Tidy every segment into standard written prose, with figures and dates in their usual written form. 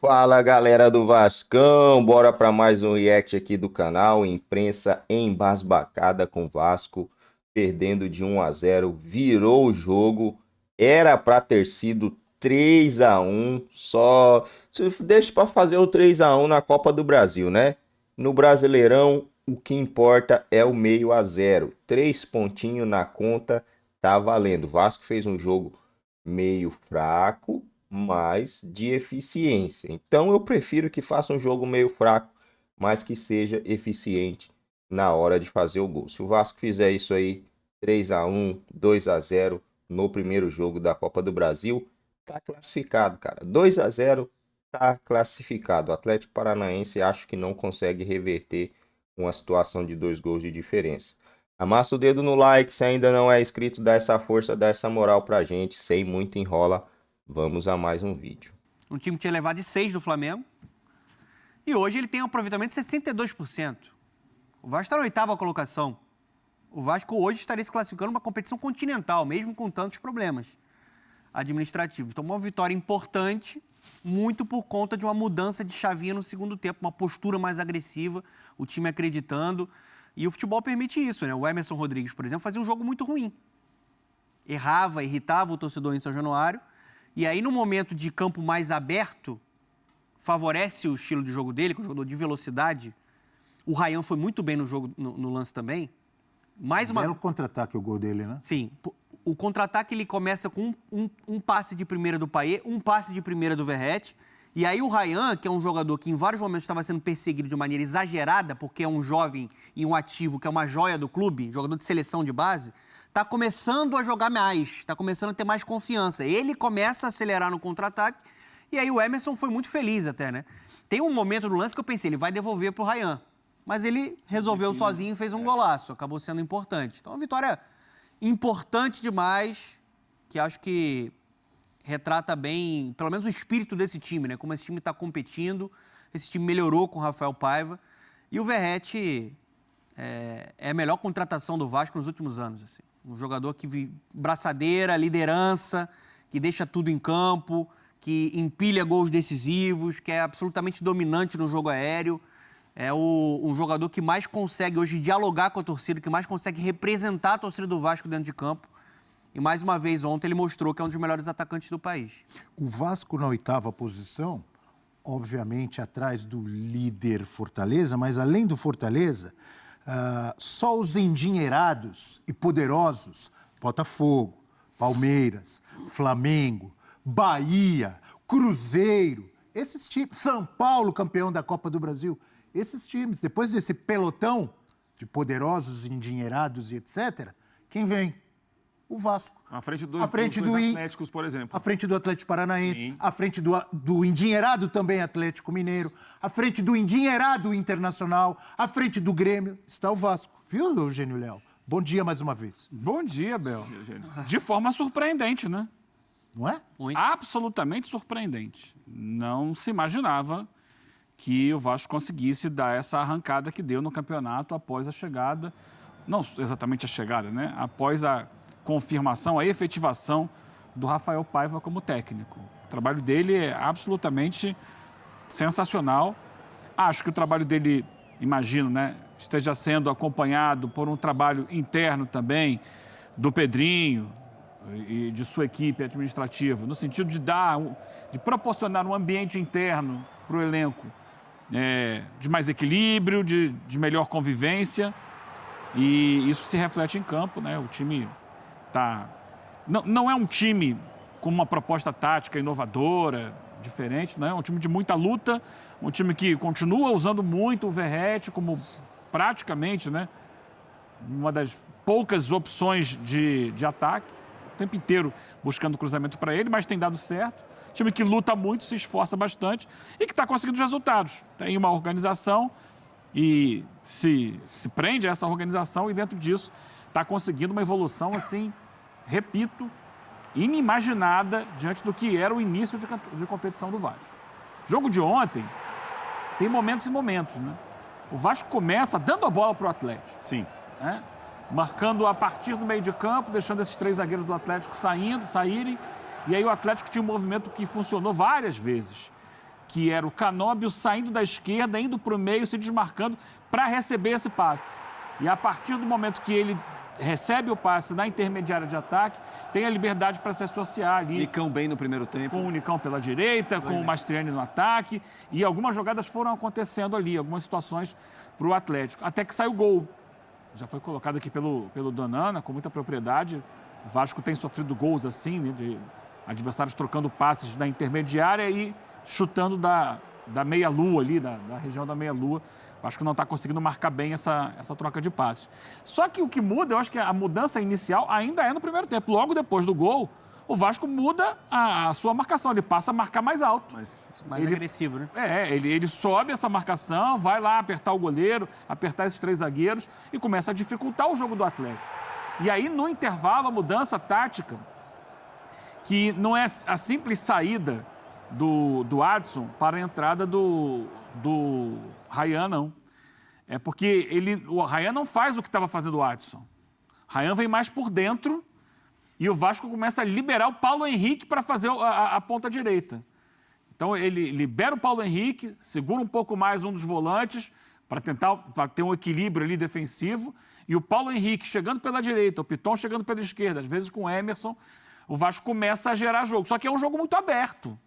Fala galera do Vascão, bora para mais um react aqui do canal. Imprensa embasbacada com o Vasco, perdendo de 1-0, virou o jogo. Era para ter sido 3-1, só deixa para fazer o 3-1 na Copa do Brasil, né? No Brasileirão, o que importa é o meio a zero. 3 pontinhos na conta, tá valendo. O Vasco fez um jogo meio fraco, mas de eficiência. Então eu prefiro que faça um jogo meio fraco, mas que seja eficiente na hora de fazer o gol. Se o Vasco fizer isso aí, 3-1, 2-0 no primeiro jogo da Copa do Brasil, tá classificado, cara. 2-0 tá classificado. O Atlético Paranaense acho que não consegue reverter uma situação de 2 gols de diferença. Amassa o dedo no like, se ainda não é inscrito, dá essa força, dá essa moral pra gente, sem muita enrola. Vamos a mais um vídeo. Um time que tinha levado de 6 do Flamengo. E hoje ele tem um aproveitamento de 62%. O Vasco está na 8ª colocação. O Vasco hoje estaria se classificando uma competição continental, mesmo com tantos problemas administrativos. Então, uma vitória importante, muito por conta de uma mudança de chavinha no segundo tempo, uma postura mais agressiva, o time acreditando. E o futebol permite isso, né? O Emerson Rodrigues, por exemplo, fazia um jogo muito ruim. Errava, irritava o torcedor em São Januário. E aí, no momento de campo mais aberto, favorece o estilo de jogo dele, que é um jogador de velocidade. O Ryan foi muito bem no jogo, no lance também. Mais uma... Belo contra-ataque o gol dele, né? Sim. O contra-ataque ele começa com um passe de primeira do Payet, um passe de primeira do Verratti. E aí o Ryan, que é um jogador que em vários momentos estava sendo perseguido de maneira exagerada, porque é um jovem e um ativo, que é uma joia do clube, jogador de seleção de base, está começando a jogar mais, está começando a ter mais confiança. Ele começa a acelerar no contra-ataque, e aí o Emerson foi muito feliz até, né? Tem um momento do lance que eu pensei, ele vai devolver para o Ryan, mas ele resolveu sozinho e fez um golaço, acabou sendo importante. Então, uma vitória importante demais, que acho que retrata bem, pelo menos o espírito desse time, né? Como esse time está competindo, esse time melhorou com o Rafael Paiva, e o Verratti é a melhor contratação do Vasco nos últimos anos, assim. Um jogador que braçadeira, liderança, que deixa tudo em campo, que empilha gols decisivos, que é absolutamente dominante no jogo aéreo. É um jogador que mais consegue hoje dialogar com a torcida, que mais consegue representar a torcida do Vasco dentro de campo. E mais uma vez ontem ele mostrou que é um dos melhores atacantes do país. O Vasco na 8ª posição, obviamente atrás do líder Fortaleza, mas além do Fortaleza, só os endinheirados e poderosos, Botafogo, Palmeiras, Flamengo, Bahia, Cruzeiro, esses times, São Paulo, campeão da Copa do Brasil, esses times, depois desse pelotão de poderosos, endinheirados e etc., quem vem? O Vasco. À frente à frente dos do Atléticos, por exemplo. À frente do Atlético Paranaense, Sim. à frente do endinheirado também Atlético Mineiro, à frente do endinheirado Internacional, à frente do Grêmio, está o Vasco. Viu, Eugênio Léo? Bom dia mais uma vez. Bom dia, Bel. De forma surpreendente, né? Não é? Muito. Absolutamente surpreendente. Não se imaginava que o Vasco conseguisse dar essa arrancada que deu no campeonato após a chegada, não exatamente a chegada, né? Após a confirmação, a efetivação do Rafael Paiva como técnico. O trabalho dele é absolutamente sensacional. Acho que o trabalho dele, imagino, né, esteja sendo acompanhado por um trabalho interno também do Pedrinho e de sua equipe administrativa, no sentido de proporcionar um ambiente interno para o elenco de mais equilíbrio, de melhor convivência, e isso se reflete em campo, né? O time não é um time com uma proposta tática inovadora, diferente, né? É um time de muita luta, um time que continua usando muito o Verratti como praticamente, né, uma das poucas opções de ataque, o tempo inteiro buscando cruzamento para ele, mas tem dado certo. Time que luta muito, se esforça bastante e que está conseguindo resultados. Tem uma organização e se prende a essa organização e dentro disso está conseguindo uma evolução, assim, repito, inimaginada diante do que era o início de competição do Vasco. Jogo de ontem tem momentos e momentos, né? O Vasco começa dando a bola para o Atlético. Sim. Né? Marcando a partir do meio de campo, deixando esses 3 zagueiros do Atlético saírem. E aí o Atlético tinha um movimento que funcionou várias vezes, que era o Canóbio saindo da esquerda, indo para o meio, se desmarcando para receber esse passe. E a partir do momento que ele recebe o passe na intermediária de ataque, tem a liberdade para se associar ali. Nicão bem no primeiro tempo. Com o Nicão pela direita, com o Mastriani no ataque. E algumas jogadas foram acontecendo ali, algumas situações para o Atlético. Até que sai o gol. Já foi colocado aqui pelo Donana, com muita propriedade. O Vasco tem sofrido gols assim, né, de adversários trocando passes na intermediária e chutando da meia-lua ali, da região da meia-lua. Acho que não está conseguindo marcar bem essa troca de passes. Só que o que muda, eu acho que a mudança inicial ainda é no primeiro tempo. Logo depois do gol, o Vasco muda a sua marcação. Ele passa a marcar mais alto. Mais agressivo, né? Ele sobe essa marcação, vai lá apertar o goleiro, apertar esses 3 zagueiros e começa a dificultar o jogo do Atlético. E aí, no intervalo, a mudança tática, que não é a simples saída do Adson para a entrada do Ryan, não. É porque o Ryan não faz o que estava fazendo o Adson. O Ryan vem mais por dentro e o Vasco começa a liberar o Paulo Henrique para fazer a ponta direita. Então, ele libera o Paulo Henrique, segura um pouco mais um dos volantes para tentar ter um equilíbrio ali defensivo. E o Paulo Henrique chegando pela direita, o Piton chegando pela esquerda, às vezes com o Emerson, o Vasco começa a gerar jogo. Só que é um jogo muito aberto.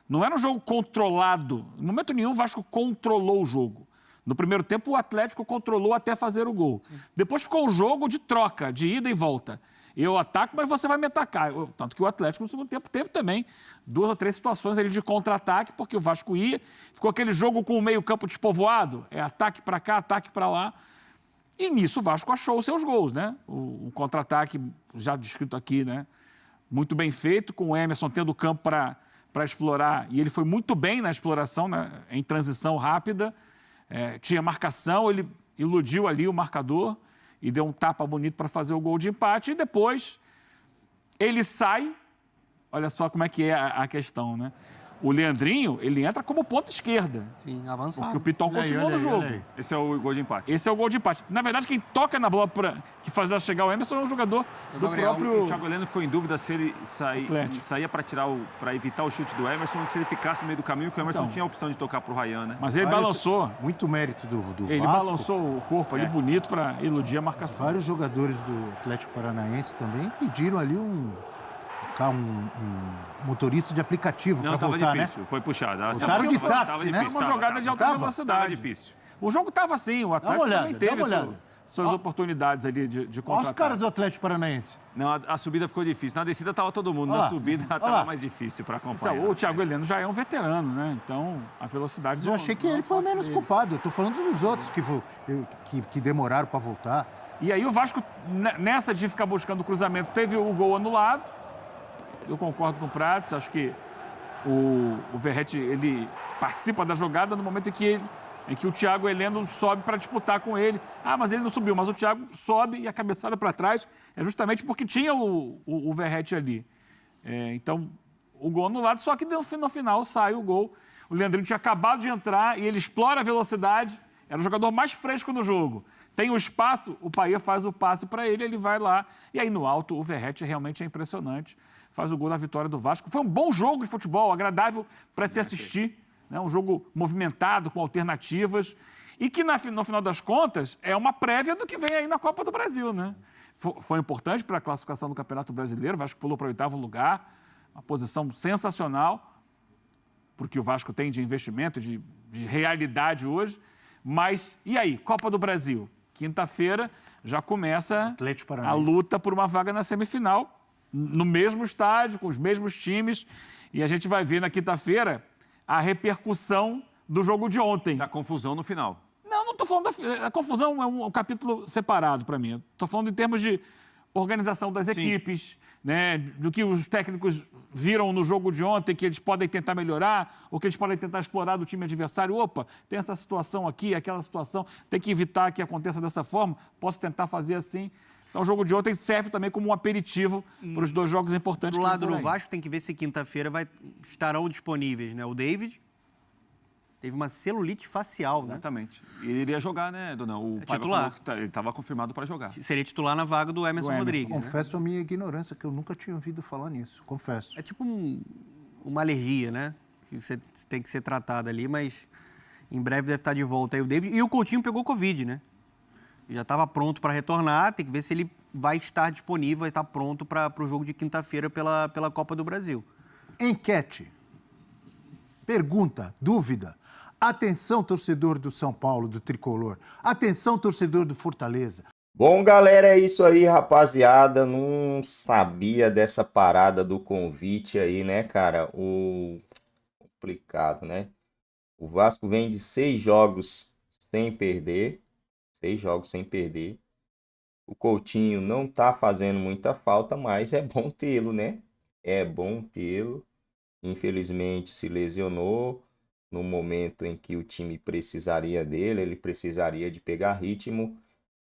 Não era um jogo controlado. Em momento nenhum, o Vasco controlou o jogo. No primeiro tempo, o Atlético controlou até fazer o gol. Depois ficou um jogo de troca, de ida e volta. Eu ataco, mas você vai me atacar. Tanto que o Atlético, no segundo tempo, teve também 2 ou 3 situações ali de contra-ataque, porque o Vasco ia. Ficou aquele jogo com o meio-campo despovoado. É ataque para cá, ataque para lá. E nisso o Vasco achou os seus gols, né? Um contra-ataque, já descrito aqui, né? Muito bem feito, com o Emerson tendo o campo para explorar. E ele foi muito bem na exploração, né? Em transição rápida. Tinha marcação, ele iludiu ali o marcador e deu um tapa bonito para fazer o gol de empate. E depois ele sai. Olha só como é que é a questão, né? O Leandrinho, ele entra como ponta esquerda. Sim, avançado. Porque o Piton continua no jogo. Esse é o gol de empate. Esse é o gol de empate. Na verdade, quem toca na bola que faz ela chegar ao Emerson é o jogador do próprio... O Thiago Heleno ficou em dúvida se ele saía para evitar o chute do Emerson ou se ele ficasse no meio do caminho, porque o Emerson tinha a opção de tocar pro Ryan, né? Mas ele balançou. Muito mérito do Vasco. Ele balançou o corpo ali bonito para iludir a marcação. Vários jogadores do Atlético Paranaense também pediram ali um motorista de aplicativo para voltar, difícil, né? Foi puxado. Botaram de táxi, né? Uma jogada de alta velocidade. Tava difícil. O jogo estava assim, o Atlético também teve suas oportunidades ali de Olha contra-ataque. os caras do Atlético Paranaense. Não, a subida ficou difícil. Na descida estava todo mundo, na subida estava mais difícil para acompanhar. O Thiago Heleno já é um veterano, né? Então, a velocidade... Eu achei que ele foi o menos culpado. Eu tô falando dos outros que demoraram para voltar. E aí o Vasco, nessa de ficar buscando o cruzamento, teve o gol anulado. Eu concordo com o Prates, acho que o Verratti, ele participa da jogada no momento em que o Thiago Heleno sobe para disputar com ele. Ah, mas ele não subiu, mas o Thiago sobe e a cabeçada para trás é justamente porque tinha o Verratti ali. Então, o gol anulado, só que no final sai o gol. O Leandrinho tinha acabado de entrar e ele explora a velocidade, era o jogador mais fresco no jogo. Tem o espaço, o Payet faz o passe para ele vai lá. E aí, no alto, o Verratti realmente é impressionante. Faz o gol da vitória do Vasco. Foi um bom jogo de futebol, agradável para se assistir. Né? Um jogo movimentado, com alternativas. E que, no final das contas, é uma prévia do que vem aí na Copa do Brasil. Né? Foi importante para a classificação do Campeonato Brasileiro. O Vasco pulou para o 8º lugar. Uma posição sensacional, porque o Vasco tem de investimento, de realidade hoje. Mas, e aí? Copa do Brasil. Quinta-feira já começa a luta por uma vaga na semifinal, no mesmo estádio, com os mesmos times. E a gente vai ver na quinta-feira a repercussão do jogo de ontem. Da confusão no final. Não estou falando a confusão é um capítulo separado para mim. Estou falando em termos de organização das equipes, né, do que os técnicos viram no jogo de ontem, que eles podem tentar melhorar, ou que eles podem tentar explorar do time adversário. Opa, tem essa situação aqui, aquela situação, tem que evitar que aconteça dessa forma, posso tentar fazer assim. Então, o jogo de ontem serve também como um aperitivo para os 2 jogos importantes. Do lado do Vasco, tem que ver se quinta-feira estarão disponíveis, né? O David teve uma celulite facial, né? Exatamente. E ele iria jogar, né, Dona? O Paiva titular. falou que ele estava confirmado para jogar. Seria titular na vaga do Emerson Rodrigues. Confesso a minha ignorância, que eu nunca tinha ouvido falar nisso. Confesso. É tipo uma alergia, né? tem que ser tratada ali, mas em breve deve estar de volta aí o David. E o Coutinho pegou Covid, né? Já estava pronto para retornar, tem que ver se ele vai estar disponível, vai estar pronto para o jogo de quinta-feira pela Copa do Brasil. Enquete. Pergunta, dúvida. Atenção, torcedor do São Paulo, do Tricolor. Atenção, torcedor do Fortaleza. Bom, galera, é isso aí, rapaziada. Não sabia dessa parada do convite aí, né, cara? Complicado, né? O Vasco vem de 6 jogos sem perder. 6 jogos sem perder. O Coutinho não tá fazendo muita falta, mas é bom tê-lo, né? É bom tê-lo. Infelizmente se lesionou no momento em que o time precisaria dele, ele precisaria de pegar ritmo.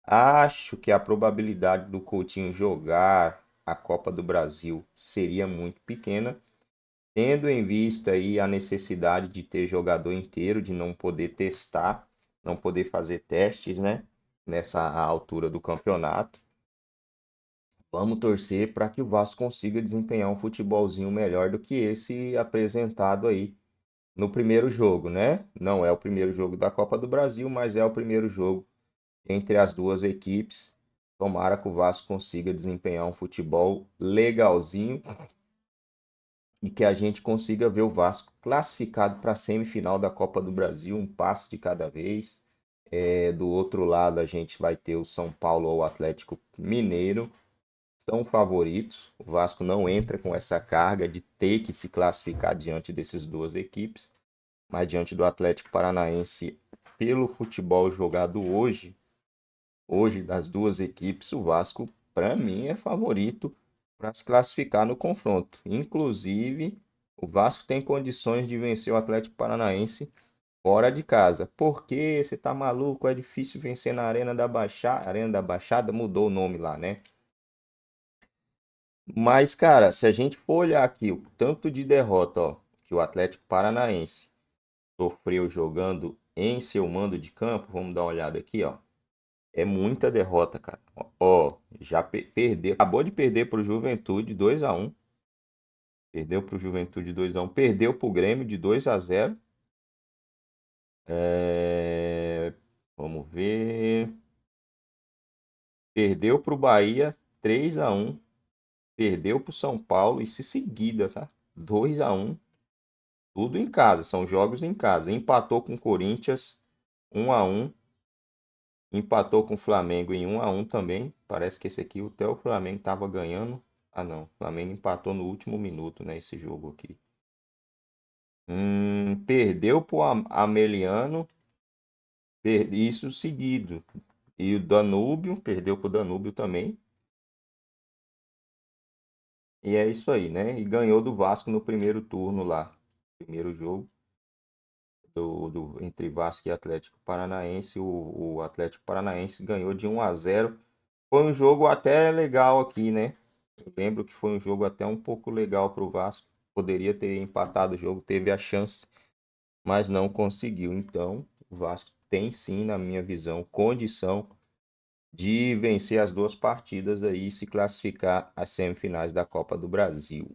Acho que a probabilidade do Coutinho jogar a Copa do Brasil seria muito pequena, tendo em vista aí a necessidade de ter jogador inteiro, de não poder testar, não poder fazer testes, né? Nessa altura do campeonato. Vamos torcer para que o Vasco consiga desempenhar um futebolzinho melhor do que esse apresentado aí no primeiro jogo, né? Não é o primeiro jogo da Copa do Brasil, mas é o primeiro jogo entre as duas equipes. Tomara que o Vasco consiga desempenhar um futebol legalzinho e que a gente consiga ver o Vasco classificado para a semifinal da Copa do Brasil, um passo de cada vez. Do outro lado a gente vai ter o São Paulo ou o Atlético Mineiro. São favoritos. O Vasco não entra com essa carga de ter que se classificar diante dessas duas equipes, mas diante do Atlético Paranaense, pelo futebol jogado hoje das duas equipes, o Vasco, para mim, é favorito para se classificar no confronto. Inclusive, o Vasco tem condições de vencer o Atlético Paranaense fora de casa. Porque você tá maluco? É difícil vencer na Arena da Baixada. Arena da Baixada mudou o nome lá, né? Mas, cara, se a gente for olhar aqui o tanto de derrota, ó, que o Atlético Paranaense sofreu jogando em seu mando de campo, vamos dar uma olhada aqui, ó. É muita derrota, cara. Ó, já perdeu, acabou de perder pro Juventude 2-1. Perdeu pro Juventude 2-1, perdeu pro Grêmio de 2-0. Vamos ver. Perdeu pro Bahia 3-1. Perdeu pro São Paulo, isso em seguida, tá? 2-1. Tudo em casa, são jogos em casa. Empatou com o Corinthians 1-1. Empatou com o Flamengo em 1-1 também. Parece que esse aqui até o Flamengo tava ganhando. Ah, não. O Flamengo empatou no último minuto, né? Esse jogo aqui. Perdeu pro Ameliano. Isso seguido. E o Danúbio. Perdeu pro Danúbio também. E é isso aí, né? E ganhou do Vasco no primeiro turno lá. Primeiro jogo. Entre Vasco e Atlético Paranaense. O Atlético Paranaense ganhou de 1-0. Foi um jogo até legal aqui, né? Eu lembro que foi um jogo até um pouco legal para o Vasco. Poderia ter empatado o jogo, teve a chance, mas não conseguiu. Então, o Vasco tem sim, na minha visão, condição de vencer as duas partidas aí e se classificar às semifinais da Copa do Brasil.